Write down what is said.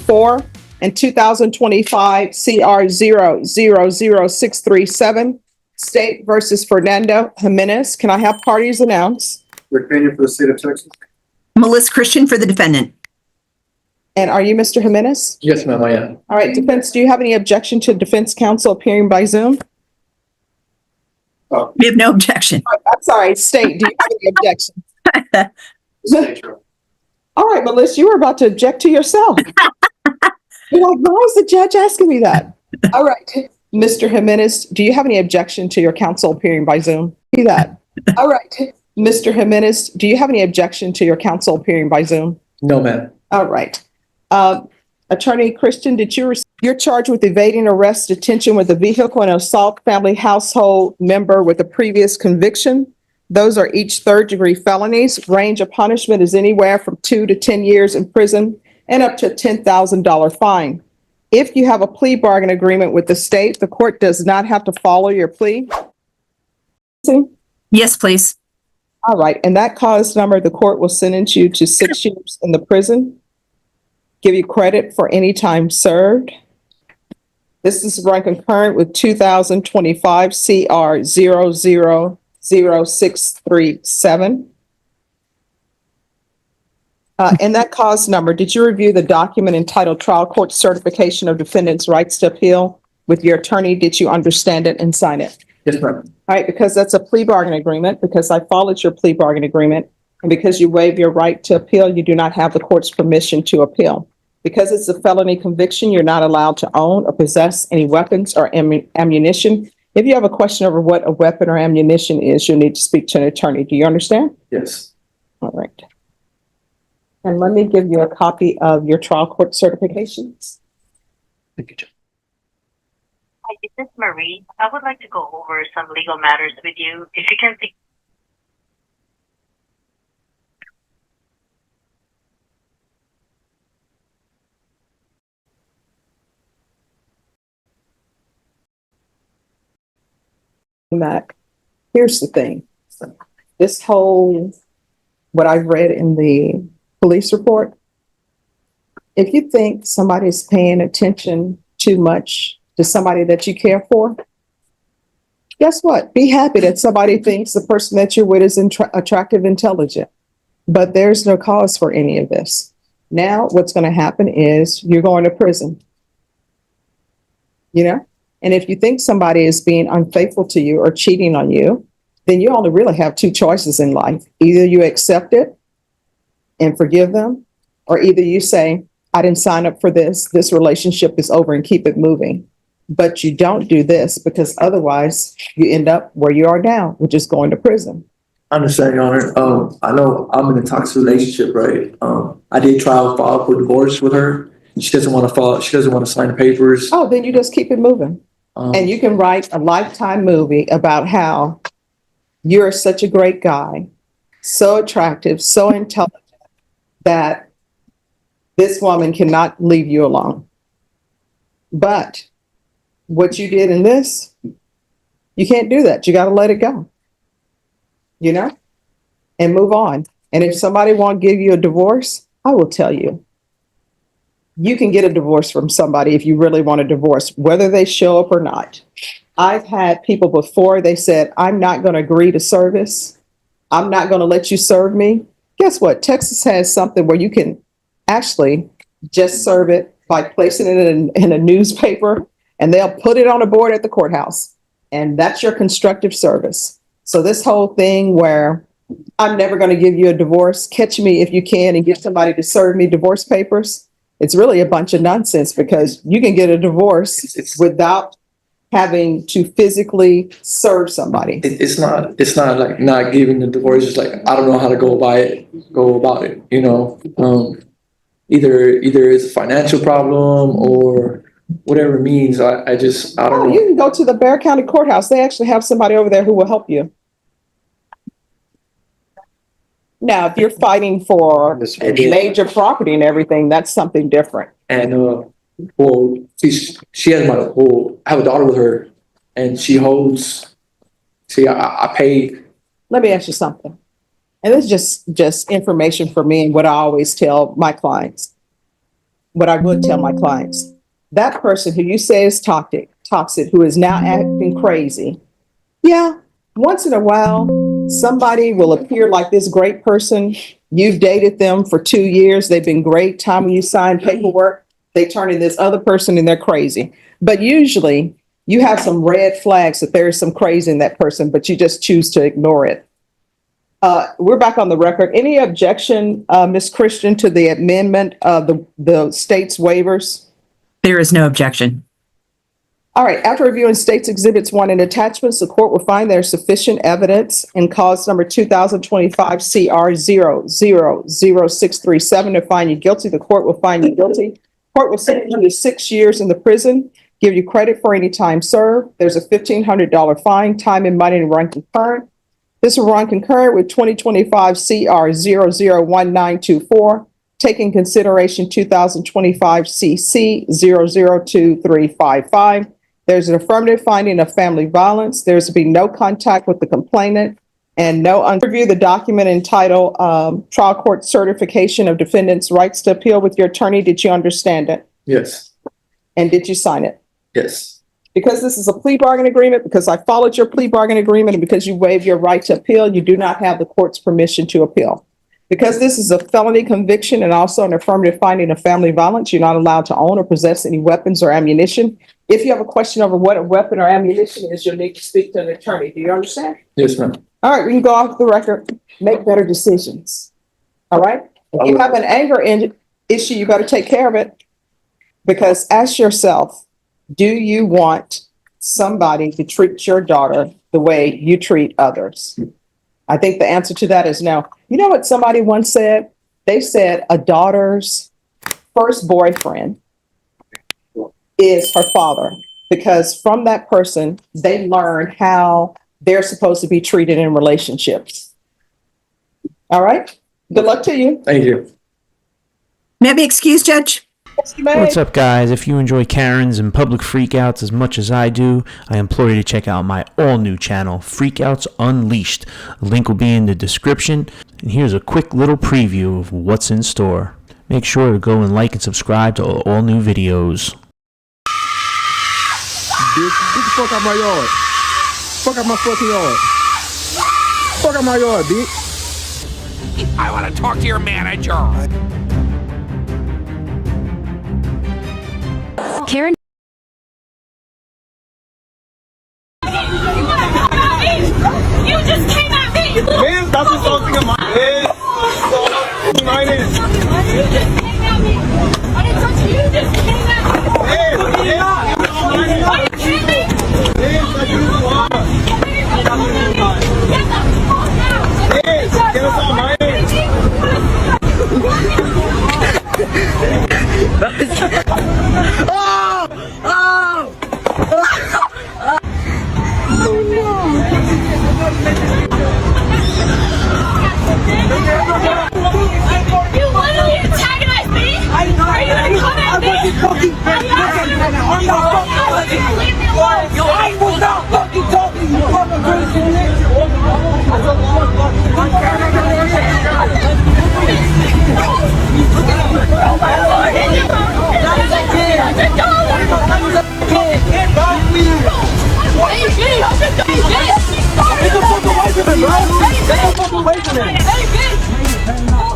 4 and 2025 CR 000637, State versus Fernando Jimenez. Can I have parties announce? Rick Pena for the state of Texas. Melissa Christian for the defendant. And are you Mr. Jimenez? Yes, ma'am, I am. All right, defense, do you have any objection to defense counsel appearing by Zoom? We have no objection. I'm sorry, state, do you have any objection? All right, Melissa, you were about to object to yourself. You're like, why is the judge asking me that? All right, Mr. Jimenez, do you have any objection to your counsel appearing by Zoom? See that. All right, Mr. Jimenez, do you have any objection to your counsel appearing by Zoom? No, ma'am. All right. Attorney Christian, you're charged with evading arrest, detention with a vehicle, and assault family household member with a previous conviction. Those are each third-degree felonies. Range of punishment is anywhere from 2 to 10 years in prison and up to a $10,000 fine. If you have a plea bargain agreement with the state, the court does not have to follow your plea. Yes, please. All right. And that cause number, the court will sentence you to 6 years in the prison. Give you credit for any time served. This is run concurrent with 2025 CR 000637. And that cause number, did you review the document entitled Trial Court Certification of Defendant's Rights to Appeal with your attorney? Did you understand it and sign it? Yes, ma'am. All right, because that's a plea bargain agreement, because I followed your plea bargain agreement, and because you waive your right to appeal, you do not have the court's permission to appeal. Because it's a felony conviction, you're not allowed to own or possess any weapons or ammunition. If you have a question over what a weapon or ammunition is, you'll need to speak to an attorney. Do you understand? Yes. All right. And let me give you a copy of your trial court certifications. Thank you, Judge. Hi, this is Marie. I would like to go over some legal matters with you. If you can think. Back. Here's the thing. This whole, what I've read in the police report, if you think somebody's paying attention too much to somebody that you care for, guess what? Be happy that somebody thinks the person that you're with is attractive, intelligent. But there's no cause for any of this. Now, what's going to happen is you're going to prison. You know? And if you think somebody is being unfaithful to you or cheating on you, then you only really have 2 choices in life. Either you accept it and forgive them, or either you say, I didn't sign up for this. This relationship is over, and keep it moving. But you don't do this, because otherwise you end up where you are now, which is going to prison. I understand, Your Honor. I know I'm in a toxic relationship, right? I did try to file for divorce with her. She doesn't want to file. She doesn't want to sign the papers. Oh, then you just keep it moving. And you can write a Lifetime movie about how you're such a great guy, so attractive, so intelligent, that this woman cannot leave you alone. But what you did in this, you can't do that. You got to let it go, you know, and move on. And if somebody won't give you a divorce, I will tell you, you can get a divorce from somebody if you really want a divorce, whether they show up or not. I've had people before, they said, I'm not going to agree to service. I'm not going to let you serve me. Guess what? Texas has something where you can actually just serve it by placing it in a newspaper, and they'll put it on a board at the courthouse. And that's your constructive service. So this whole thing where I'm never going to give you a divorce, catch me if you can and get somebody to serve me divorce papers, it's really a bunch of nonsense, because you can get a divorce without having to physically serve somebody. It's not like not giving the divorce. It's like, I don't know how to go about it. You know, either it's a financial problem or whatever it means. I don't know. You can go to the Bexar County Courthouse. They actually have somebody over there who will help you. Now, if you're fighting for major property and everything, that's something different. And well, she has I have a daughter with her, and she holds. See, I pay. Let me ask you something, and this is just information for me and what I always tell my clients. what I would tell my clients, that person who you say is toxic, who is now acting crazy. Yeah, once in a while, somebody will appear like this great person. You've dated them for 2 years. They've been great. Time when you sign paperwork, they turn in this other person and they're crazy. But usually you have some red flags that there is some crazy in that person, but you just choose to ignore it. We're back on the record. Any objection, Ms. Christian, to the amendment of the state's waivers? There is no objection. All right, after reviewing states exhibits 1 and attachments, the court will find there's sufficient evidence in cause number 2025 CR 000637 to find you guilty. The court will find you guilty. Court will sentence you to 6 years in the prison, give you credit for any time served. There's a $1,500 fine, time and money to run concurrent. This will run concurrent with 2025 CR 001924, taking consideration 2025 CC 002355. There's an affirmative finding of family violence. There's to be no contact with the complainant and no review the document entitled Trial Court Certification of Defendant's Rights to Appeal with your attorney. Did you understand it? Yes. And did you sign it? Yes. Because this is a plea bargain agreement, because I followed your plea bargain agreement, and because you waived your right to appeal, you do not have the court's permission to appeal. Because this is a felony conviction and also an affirmative finding of family violence, you're not allowed to own or possess any weapons or ammunition. If you have a question over what a weapon or ammunition is, you'll need to speak to an attorney. Do you understand? Yes, ma'am. All right, we can go off the record, make better decisions. All right? If you have an anger issue, you better take care of it. Because ask yourself, do you want somebody to treat your daughter the way you treat others? I think the answer to that is no. You know what somebody once said? They said a daughter's first boyfriend is her father, because from that person, they learn how they're supposed to be treated in relationships. All right? Good luck to you. Thank you. May I be excused, Judge? Yes, you may. What's up, guys? If you enjoy Karens and public freakouts as much as I do, I implore you to check out my all-new channel, Freakouts Unleashed. A link will be in the description. And here's a quick little preview of what's in store. Make sure to go and like and subscribe to all new videos. Bitch, get the fuck out my yard. Fuck out my fucking yard. Fuck out my yard, bitch. I want to talk to your manager. Karen. You just came at me! Man, das ist something of mine. Mine is. You just came at me! I didn't touch you, you just came at me! Hey, Are you kidding me? Get the fuck out! Hey, get us on mine. You literally antagonized me? Are you gonna come at me? Leave me alone! Yo, I was not fucking talking, you fucking crazy. Hey, bitch!